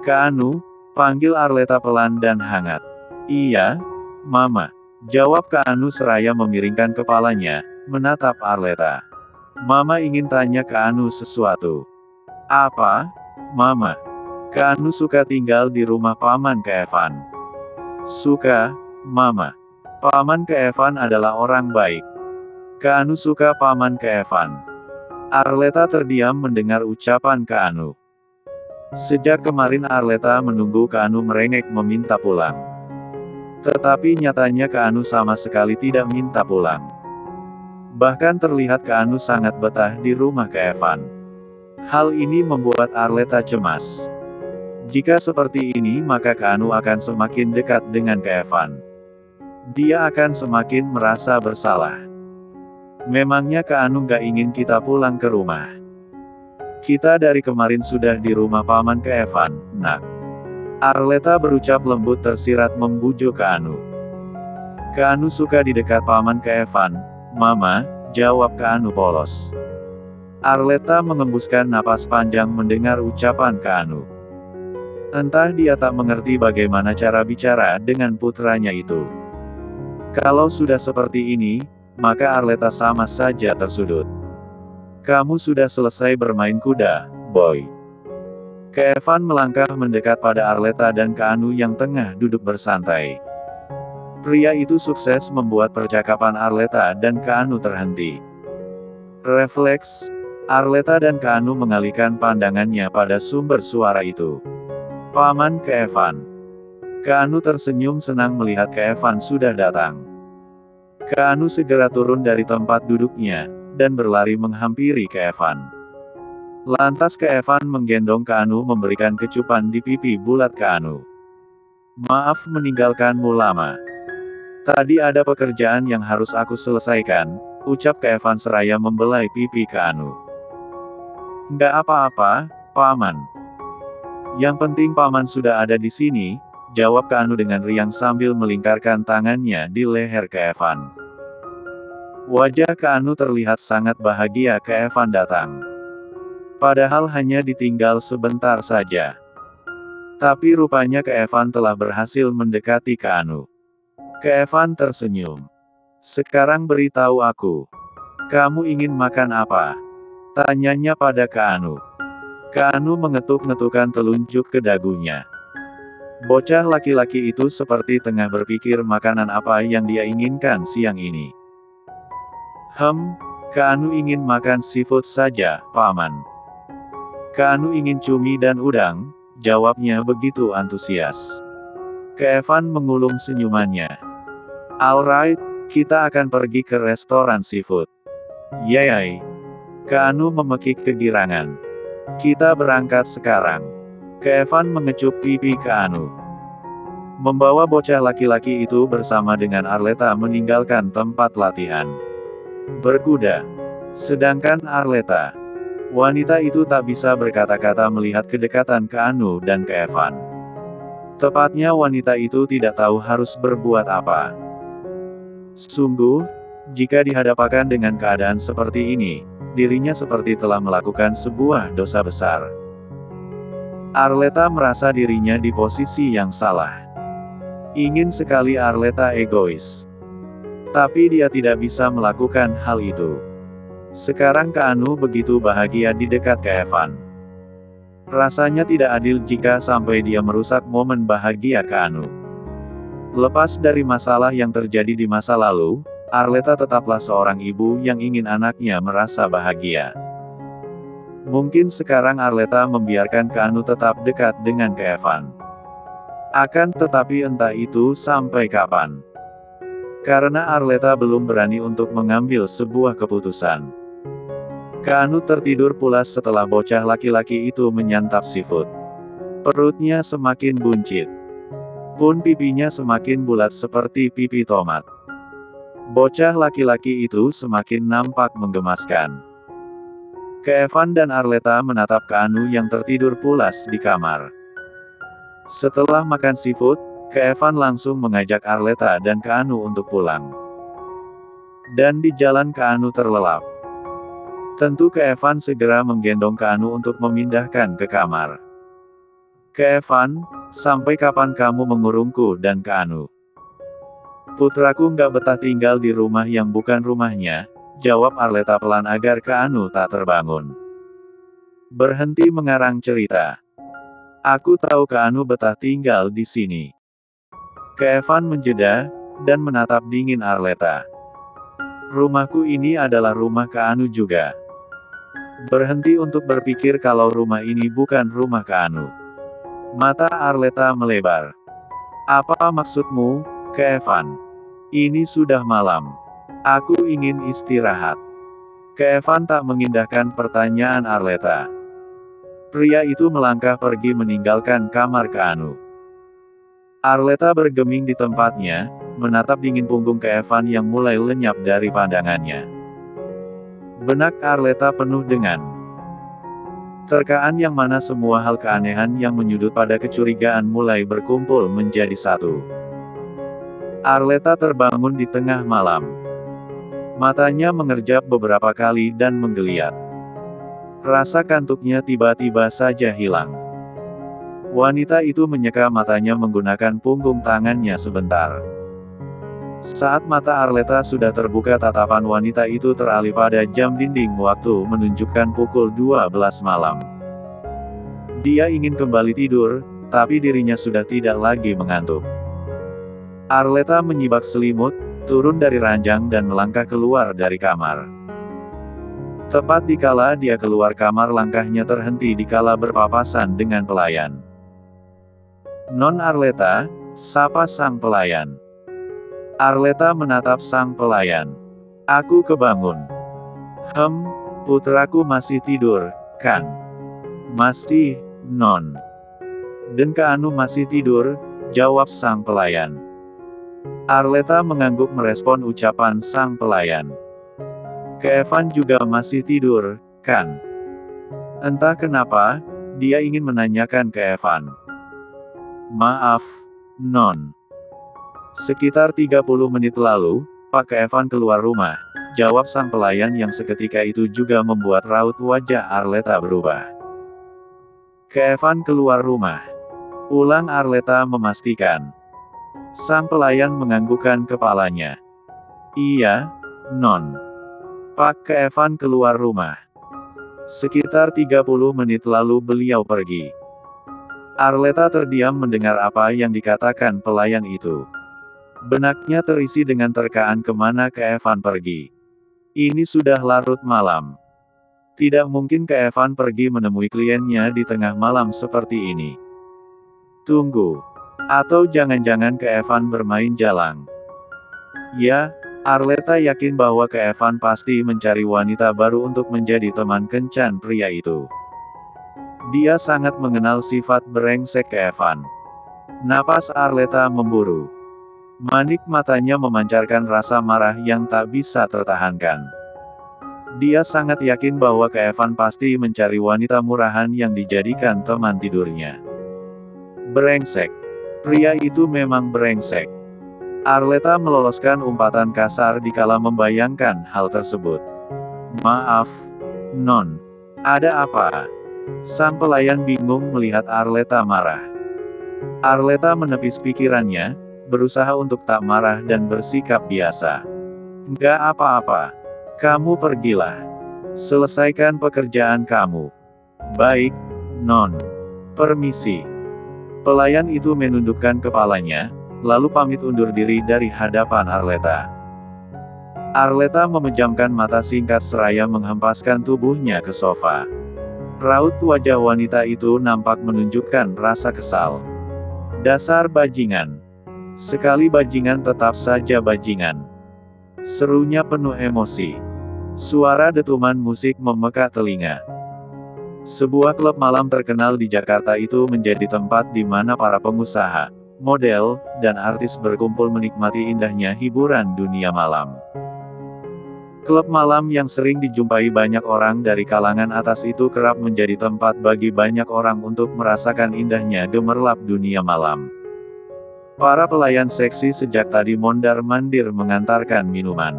Kak Anu, panggil Arleta pelan dan hangat. Iya, Mama. Jawab Kak Anu seraya memiringkan kepalanya, menatap Arleta. Mama ingin tanya Kak Anu sesuatu. Apa, Mama? Kak Anu suka tinggal di rumah Paman Keevan. Suka, Mama. Paman Keevan adalah orang baik. Kak Anu suka Paman Keevan. Arleta terdiam mendengar ucapan Kak Anu. Sejak kemarin Arleta menunggu Kak Anu merengek meminta pulang. Tetapi nyatanya Kak Anu sama sekali tidak minta pulang. Bahkan terlihat Kak Anu sangat betah di rumah Keevan. Hal ini membuat Arleta cemas. Jika seperti ini maka Kak Anu akan semakin dekat dengan Keevan. Dia akan semakin merasa bersalah. Memangnya Kak Anu gak ingin kita pulang ke rumah? Kita dari kemarin sudah di rumah Paman Keevan, Nak. Arleta berucap lembut tersirat membujuk Kak Anu. Kak Anu suka di dekat Paman Keevan, Mama, jawab Kak Anu polos. Arleta mengembuskan napas panjang mendengar ucapan Kak Anu. Entah dia tak mengerti bagaimana cara bicara dengan putranya itu. Kalau sudah seperti ini, maka Arleta sama saja tersudut. Kamu sudah selesai bermain kuda, boy. Keevan melangkah mendekat pada Arleta dan Kak Anu yang tengah duduk bersantai. Pria itu sukses membuat percakapan Arleta dan Kak Anu terhenti. Refleks, Arleta dan Kak Anu mengalihkan pandangannya pada sumber suara itu. Paman Keevan. Kak Anu tersenyum senang melihat Keevan sudah datang. Kak Anu segera turun dari tempat duduknya, dan berlari menghampiri Keevan. Lantas Keevan menggendong Kak Anu memberikan kecupan di pipi bulat Kak Anu. Maaf meninggalkanmu lama. Tadi ada pekerjaan yang harus aku selesaikan, ucap Keevan seraya membelai pipi Kak Anu. Nggak apa-apa, Paman. Yang penting Paman sudah ada di sini, jawab Kak Anu dengan riang sambil melingkarkan tangannya di leher Keevan. Wajah Kak Anu terlihat sangat bahagia Keevan datang. Padahal hanya ditinggal sebentar saja. Tapi rupanya Keevan telah berhasil mendekati Kak Anu. Keevan tersenyum. Sekarang beritahu aku. Kamu ingin makan apa? Tanyanya pada Kak Anu. Kak Anu mengetuk-ngetukkan telunjuk ke dagunya. Bocah laki-laki itu seperti tengah berpikir makanan apa yang dia inginkan siang ini. Kak Anu ingin makan seafood saja, Paman. Kak Anu ingin cumi dan udang, jawabnya begitu antusias. Keevan mengulum senyumannya. Alright, kita akan pergi ke restoran seafood. Yay. Kak Anu memekik kegirangan. Kita berangkat sekarang. Keevan mengecup pipi Kak Anu. Membawa bocah laki-laki itu bersama dengan Arleta meninggalkan tempat latihan berkuda. Sedangkan Arleta, wanita itu tak bisa berkata-kata melihat kedekatan Kak Anu dan Keevan. Tepatnya wanita itu tidak tahu harus berbuat apa. Sungguh, jika dihadapkan dengan keadaan seperti ini, dirinya seperti telah melakukan sebuah dosa besar. Arleta merasa dirinya di posisi yang salah. Ingin sekali Arleta egois. Tapi dia tidak bisa melakukan hal itu. Sekarang Kak Anu begitu bahagia di dekat Keevan. Rasanya tidak adil jika sampai dia merusak momen bahagia Kak Anu. Lepas dari masalah yang terjadi di masa lalu, Arleta tetaplah seorang ibu yang ingin anaknya merasa bahagia. Mungkin sekarang Arleta membiarkan Kak Anu tetap dekat dengan Keevan. Akan tetapi entah itu sampai kapan. Karena Arleta belum berani untuk mengambil sebuah keputusan. Kak Anu tertidur pulas setelah bocah laki-laki itu menyantap seafood. Perutnya semakin buncit. Pun pipinya semakin bulat seperti pipi tomat. Bocah laki-laki itu semakin nampak menggemaskan. Keevan dan Arleta menatap Kak Anu yang tertidur pulas di kamar. Setelah makan seafood, Keevan langsung mengajak Arleta dan Kak Anu untuk pulang. Dan di jalan Kak Anu terlelap. Tentu Keevan segera menggendong Kak Anu untuk memindahkan ke kamar. Ke Evan, sampai kapan kamu mengurungku dan ke Anu? Putraku nggak betah tinggal di rumah yang bukan rumahnya, jawab Arleta pelan agar ke Anu tak terbangun. Berhenti mengarang cerita. Aku tahu ke Anu betah tinggal di sini. Ke Evan menjeda, dan menatap dingin Arleta. Rumahku ini adalah rumah ke Anu juga. Berhenti untuk berpikir kalau rumah ini bukan rumah ke Anu. Mata Arleta melebar. Apa maksudmu, ke Evan? Ini sudah malam. Aku ingin istirahat. Ke Evan tak mengindahkan pertanyaan Arleta. Pria itu melangkah pergi meninggalkan kamar ke Anu. Arleta bergeming di tempatnya, menatap dingin punggung ke Evan yang mulai lenyap dari pandangannya. Benak Arleta penuh dengan terkaan yang mana semua hal keanehan yang menyudut pada kecurigaan mulai berkumpul menjadi satu. Arleta terbangun di tengah malam. Matanya mengerjap beberapa kali dan menggeliat. Rasa kantuknya tiba-tiba saja hilang. Wanita itu menyeka matanya menggunakan punggung tangannya sebentar. Saat mata Arleta sudah terbuka, tatapan wanita itu teralih pada jam dinding waktu menunjukkan pukul 12 malam. Dia ingin kembali tidur, tapi dirinya sudah tidak lagi mengantuk. Arleta menyibak selimut, turun dari ranjang dan melangkah keluar dari kamar. Tepat dikala dia keluar kamar, langkahnya terhenti dikala berpapasan dengan pelayan. "Non Arleta," sapa sang pelayan. Arleta menatap sang pelayan. "Aku kebangun." Putraku masih tidur, kan?" "Masih, Non." "Dan ke Anu masih tidur," jawab sang pelayan. Arleta mengangguk merespon ucapan sang pelayan. "Ke Evan juga masih tidur, kan?" Entah kenapa, dia ingin menanyakan ke Evan. "Maaf, Non." Sekitar 30 menit lalu, Pak Evan keluar rumah, jawab sang pelayan yang seketika itu juga membuat raut wajah Arleta berubah. "Ke Evan keluar rumah," ulang Arleta memastikan. Sang pelayan menganggukkan kepalanya. "Iya, Non. Pak ke Evan keluar rumah. Sekitar 30 menit lalu beliau pergi." Arleta terdiam mendengar apa yang dikatakan pelayan itu. Benaknya terisi dengan terkaan kemana ke Evan pergi. Ini sudah larut malam. Tidak mungkin ke Evan pergi menemui kliennya di tengah malam seperti ini. Tunggu. Atau jangan-jangan ke Evan bermain jalang. Ya, Arleta yakin bahwa ke Evan pasti mencari wanita baru untuk menjadi teman kencan pria itu. Dia sangat mengenal sifat brengsek ke Evan. Napas Arleta memburu. Manik matanya memancarkan rasa marah yang tak bisa tertahankan. Dia sangat yakin bahwa ke Evan pasti mencari wanita murahan yang dijadikan teman tidurnya. Brengsek. Pria itu memang brengsek. Arleta meloloskan umpatan kasar dikala membayangkan hal tersebut. "Maaf, Non. Ada apa?" Sang pelayan bingung melihat Arleta marah. Arleta menepis pikirannya, berusaha untuk tak marah dan bersikap biasa. "Nggak apa-apa. Kamu pergilah. Selesaikan pekerjaan kamu." "Baik, Non. Permisi." Pelayan itu menundukkan kepalanya, lalu pamit undur diri dari hadapan Arleta. Arleta memejamkan mata singkat seraya menghempaskan tubuhnya ke sofa. Raut wajah wanita itu nampak menunjukkan rasa kesal. "Dasar bajingan. Sekali bajingan tetap saja bajingan," serunya penuh emosi. Suara detuman musik memekak telinga. Sebuah klub malam terkenal di Jakarta itu menjadi tempat di mana para pengusaha, model, dan artis berkumpul menikmati indahnya hiburan dunia malam. Klub malam yang sering dijumpai banyak orang dari kalangan atas itu kerap menjadi tempat bagi banyak orang untuk merasakan indahnya gemerlap dunia malam. Para pelayan seksi sejak tadi mondar-mandir mengantarkan minuman.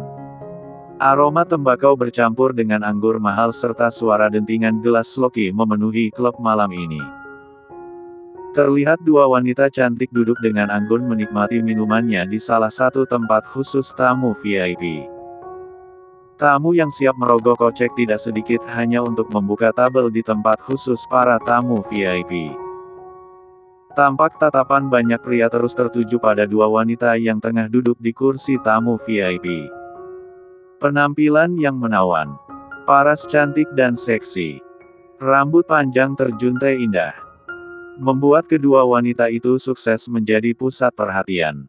Aroma tembakau bercampur dengan anggur mahal serta suara dentingan gelas sloki memenuhi klub malam ini. Terlihat dua wanita cantik duduk dengan anggun menikmati minumannya di salah satu tempat khusus tamu VIP. Tamu yang siap merogoh kocek tidak sedikit hanya untuk membuka tabel di tempat khusus para tamu VIP. Tampak tatapan banyak pria terus tertuju pada dua wanita yang tengah duduk di kursi tamu VIP. Penampilan yang menawan, paras cantik dan seksi, rambut panjang terjuntai indah, membuat kedua wanita itu sukses menjadi pusat perhatian.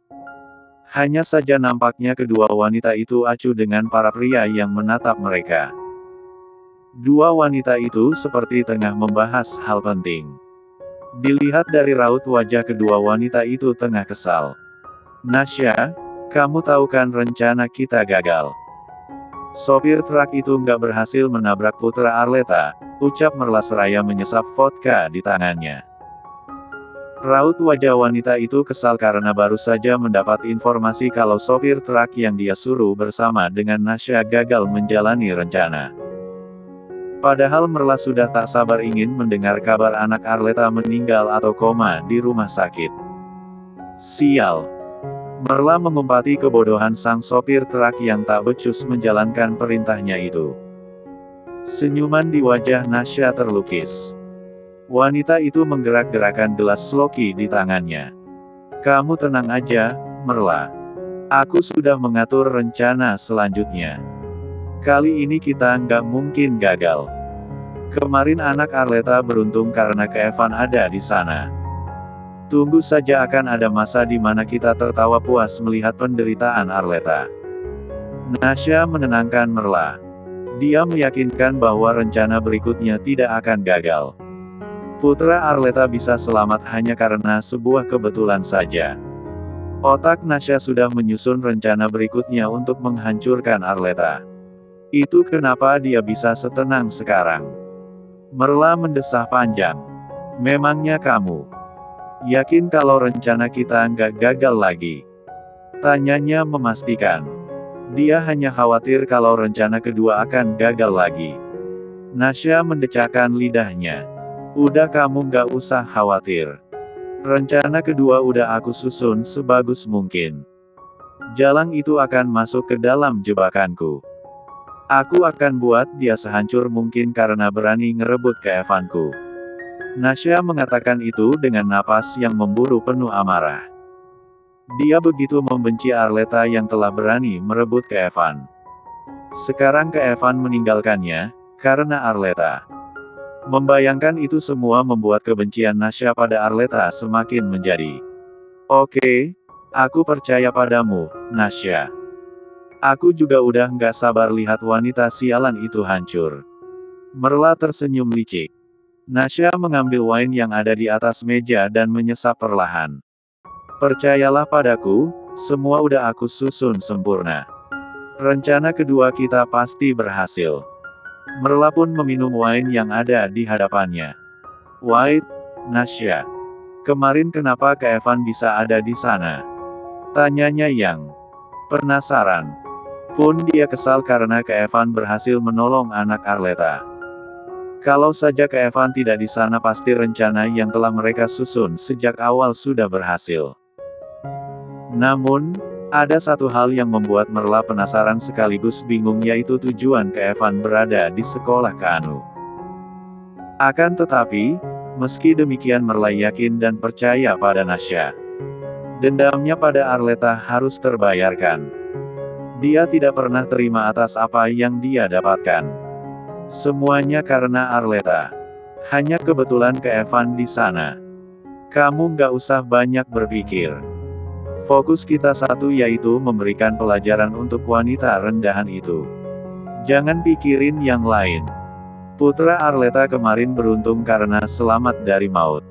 Hanya saja nampaknya kedua wanita itu acuh dengan para pria yang menatap mereka. Dua wanita itu seperti tengah membahas hal penting. Dilihat dari raut wajah kedua wanita itu tengah kesal. "Nasya, kamu tahu kan rencana kita gagal. Sopir truk itu nggak berhasil menabrak putra Arleta," ucap Merla seraya menyesap vodka di tangannya. Raut wajah wanita itu kesal karena baru saja mendapat informasi kalau sopir truk yang dia suruh bersama dengan Nasya gagal menjalani rencana. Padahal Merla sudah tak sabar ingin mendengar kabar anak Arleta meninggal atau koma di rumah sakit. Sial! Merla mengumpati kebodohan sang sopir truk yang tak becus menjalankan perintahnya itu. Senyuman di wajah Nasya terlukis. Wanita itu menggerak-gerakan gelas sloki di tangannya. "Kamu tenang aja, Merla. Aku sudah mengatur rencana selanjutnya. Kali ini kita nggak mungkin gagal. Kemarin anak Arleta beruntung karena Kevan ada di sana. Tunggu saja akan ada masa di mana kita tertawa puas melihat penderitaan Arleta." Nasya menenangkan Merla. Dia meyakinkan bahwa rencana berikutnya tidak akan gagal. Putra Arleta bisa selamat hanya karena sebuah kebetulan saja. Otak Nasya sudah menyusun rencana berikutnya untuk menghancurkan Arleta. Itu kenapa dia bisa setenang sekarang. Merla mendesah panjang. "Memangnya kamu yakin kalau rencana kita nggak gagal lagi?" Tanyanya memastikan. Dia hanya khawatir kalau rencana kedua akan gagal lagi. Nasya mendecakkan lidahnya. "Udah kamu nggak usah khawatir. Rencana kedua udah aku susun sebagus mungkin. Jalang itu akan masuk ke dalam jebakanku. Aku akan buat dia sehancur mungkin karena berani ngerebut Kevanku." Nasya mengatakan itu dengan napas yang memburu penuh amarah. Dia begitu membenci Arleta yang telah berani merebut Kevan. Sekarang Kevan meninggalkannya, karena Arleta. Membayangkan itu semua membuat kebencian Nasya pada Arleta semakin menjadi. "Oke, aku percaya padamu, Nasya. Aku juga udah nggak sabar lihat wanita sialan itu hancur." Merla tersenyum licik. Nasya mengambil wine yang ada di atas meja dan menyesap perlahan. "Percayalah padaku, semua udah aku susun sempurna. Rencana kedua kita pasti berhasil." Merla pun meminum wine yang ada di hadapannya. "Wait, Nasya. Kemarin kenapa Kevan bisa ada di sana?" tanyanya yang penasaran. Pun dia kesal karena Kevan berhasil menolong anak Arleta. Kalau saja Kevan tidak di sana pasti rencana yang telah mereka susun sejak awal sudah berhasil. Namun, ada satu hal yang membuat Merla penasaran sekaligus bingung yaitu tujuan Kevan berada di sekolah Keanu. Akan tetapi, meski demikian Merla yakin dan percaya pada Nasya. Dendamnya pada Arleta harus terbayarkan. Dia tidak pernah terima atas apa yang dia dapatkan. Semuanya karena Arleta. Hanya kebetulan Kevan di sana. Kamu nggak usah banyak berpikir. Fokus kita satu yaitu memberikan pelajaran untuk wanita rendahan itu. Jangan pikirin yang lain. Putra Arleta kemarin beruntung karena selamat dari maut.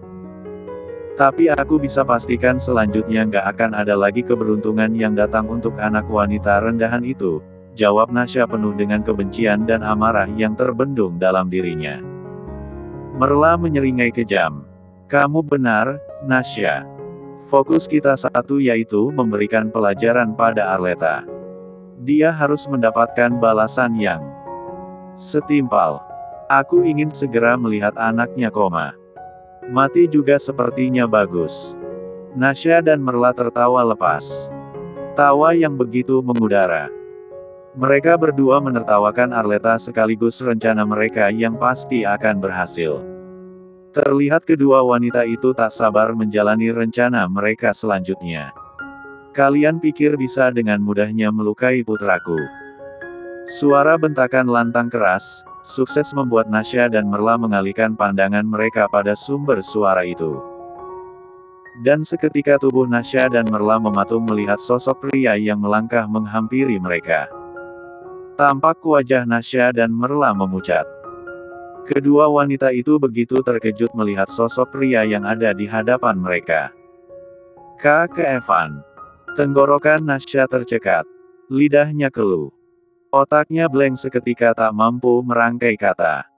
Tapi aku bisa pastikan selanjutnya nggak akan ada lagi keberuntungan yang datang untuk anak wanita rendahan itu, jawab Nasya penuh dengan kebencian dan amarah yang terbendung dalam dirinya. Merla menyeringai kejam. "Kamu benar, Nasya. Fokus kita satu yaitu memberikan pelajaran pada Arleta. Dia harus mendapatkan balasan yang setimpal. Aku ingin segera melihat anaknya koma." Mati juga sepertinya bagus. Nasya dan Merla tertawa lepas. Tawa yang begitu mengudara. Mereka berdua menertawakan Arleta sekaligus rencana mereka yang pasti akan berhasil. Terlihat kedua wanita itu tak sabar menjalani rencana mereka selanjutnya. Kalian pikir bisa dengan mudahnya melukai putraku? Suara bentakan lantang keras, sukses membuat Nasya dan Merla mengalihkan pandangan mereka pada sumber suara itu. Dan seketika tubuh Nasya dan Merla mematung melihat sosok pria yang melangkah menghampiri mereka. Tampak wajah Nasya dan Merla memucat. Kedua wanita itu begitu terkejut melihat sosok pria yang ada di hadapan mereka. Kak Evan. Tenggorokan Nasya tercekat. Lidahnya keluh. Otaknya blank seketika tak mampu merangkai kata.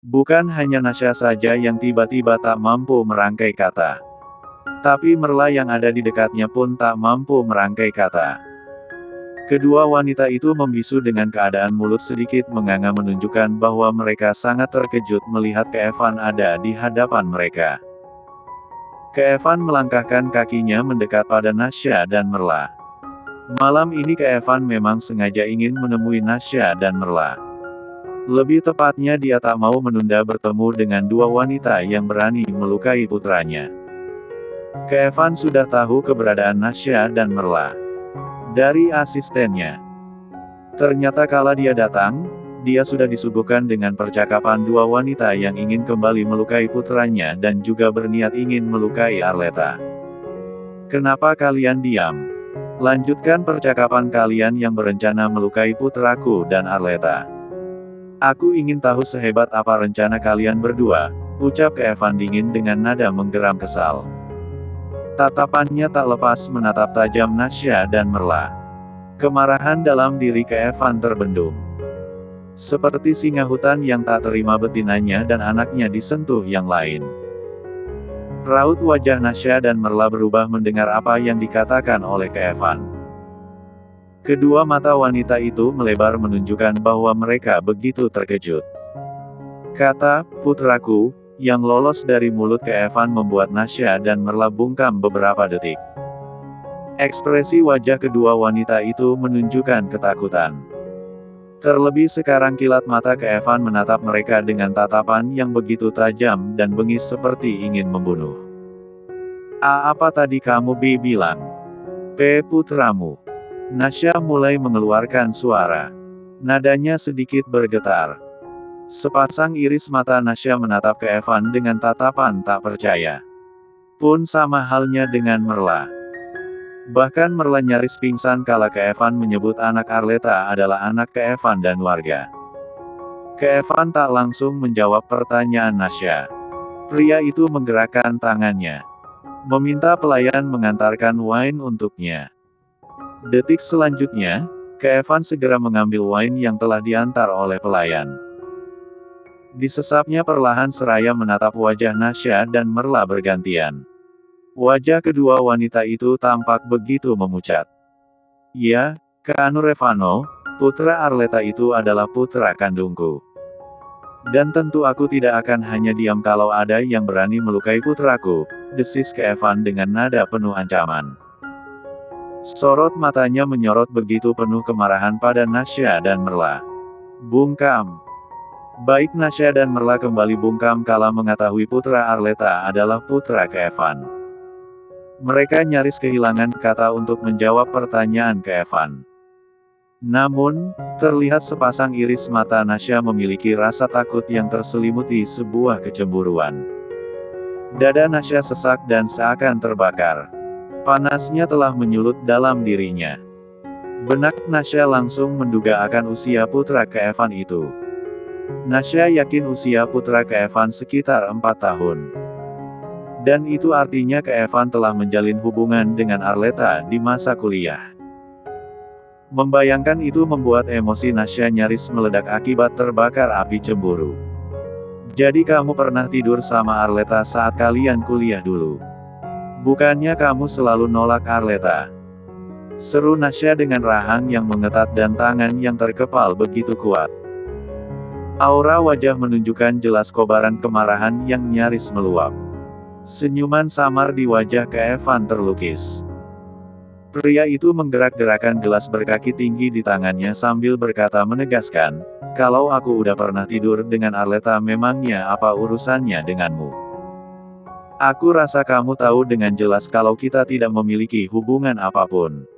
Bukan hanya Nasya saja yang tiba-tiba tak mampu merangkai kata. Tapi Merla yang ada di dekatnya pun tak mampu merangkai kata. Kedua wanita itu membisu dengan keadaan mulut sedikit menganga menunjukkan bahwa mereka sangat terkejut melihat Evan ada di hadapan mereka. Evan melangkahkan kakinya mendekat pada Nasya dan Merla. Malam ini Evan memang sengaja ingin menemui Nasya dan Merla. Lebih tepatnya dia tak mau menunda bertemu dengan dua wanita yang berani melukai putranya. Evan sudah tahu keberadaan Nasya dan Merla dari asistennya. Ternyata kala dia datang, dia sudah disuguhkan dengan percakapan dua wanita yang ingin kembali melukai putranya dan juga berniat ingin melukai Arleta. Kenapa kalian diam? Lanjutkan percakapan kalian yang berencana melukai putraku dan Arleta. Aku ingin tahu sehebat apa rencana kalian berdua, ucap Evan dingin dengan nada menggeram kesal. Tatapannya tak lepas menatap tajam Nasya dan Merla. Kemarahan dalam diri Evan terbendung. Seperti singa hutan yang tak terima betinanya dan anaknya disentuh yang lain. Raut wajah Nasya dan Merla berubah mendengar apa yang dikatakan oleh Evan. Kedua mata wanita itu melebar menunjukkan bahwa mereka begitu terkejut. Kata, putraku, yang lolos dari mulut Evan membuat Nasya dan Merla bungkam beberapa detik. Ekspresi wajah kedua wanita itu menunjukkan ketakutan. Terlebih sekarang kilat mata Evan menatap mereka dengan tatapan yang begitu tajam dan bengis seperti ingin membunuh. Apa tadi kamu bilang? Putramu. Nasya mulai mengeluarkan suara. Nadanya sedikit bergetar. Sepasang iris mata Nasya menatap Evan dengan tatapan tak percaya. Pun sama halnya dengan Merla. Bahkan Merla nyaris pingsan kala Evan menyebut anak Arleta adalah anak Evan dan warga. Evan tak langsung menjawab pertanyaan Nasya. Pria itu menggerakkan tangannya. Meminta pelayan mengantarkan wine untuknya. Detik selanjutnya, Evan segera mengambil wine yang telah diantar oleh pelayan. Disesapnya perlahan seraya menatap wajah Nasya dan Merla bergantian. Wajah kedua wanita itu tampak begitu memucat. Ya, Kak Revano, putra Arleta itu adalah putra kandungku. Dan tentu aku tidak akan hanya diam kalau ada yang berani melukai putraku, desis Evan dengan nada penuh ancaman. Sorot matanya menyorot begitu penuh kemarahan pada Nasya dan Merla. Bungkam. Baik Nasya dan Merla kembali bungkam kala mengetahui putra Arleta adalah putra Evan. Mereka nyaris kehilangan kata untuk menjawab pertanyaan Evan. Namun, terlihat sepasang iris mata Nasya memiliki rasa takut yang terselimuti sebuah kecemburuan. Dada Nasya sesak dan seakan terbakar. Panasnya telah menyulut dalam dirinya. Benak Nasya langsung menduga akan usia putra Evan itu. Nasya yakin usia putra Evan sekitar 4 tahun. Dan itu artinya Evan telah menjalin hubungan dengan Arleta di masa kuliah. Membayangkan itu membuat emosi Nasya nyaris meledak akibat terbakar api cemburu. Jadi kamu pernah tidur sama Arleta saat kalian kuliah dulu? Bukannya kamu selalu nolak Arleta? Seru Nasya dengan rahang yang mengetat dan tangan yang terkepal begitu kuat. Aura wajah menunjukkan jelas kobaran kemarahan yang nyaris meluap. Senyuman samar di wajah Kevin terlukis. Pria itu menggerak-gerakan gelas berkaki tinggi di tangannya sambil berkata menegaskan, "Kalau aku udah pernah tidur dengan Arleta, memangnya apa urusannya denganmu? Aku rasa kamu tahu dengan jelas kalau kita tidak memiliki hubungan apapun."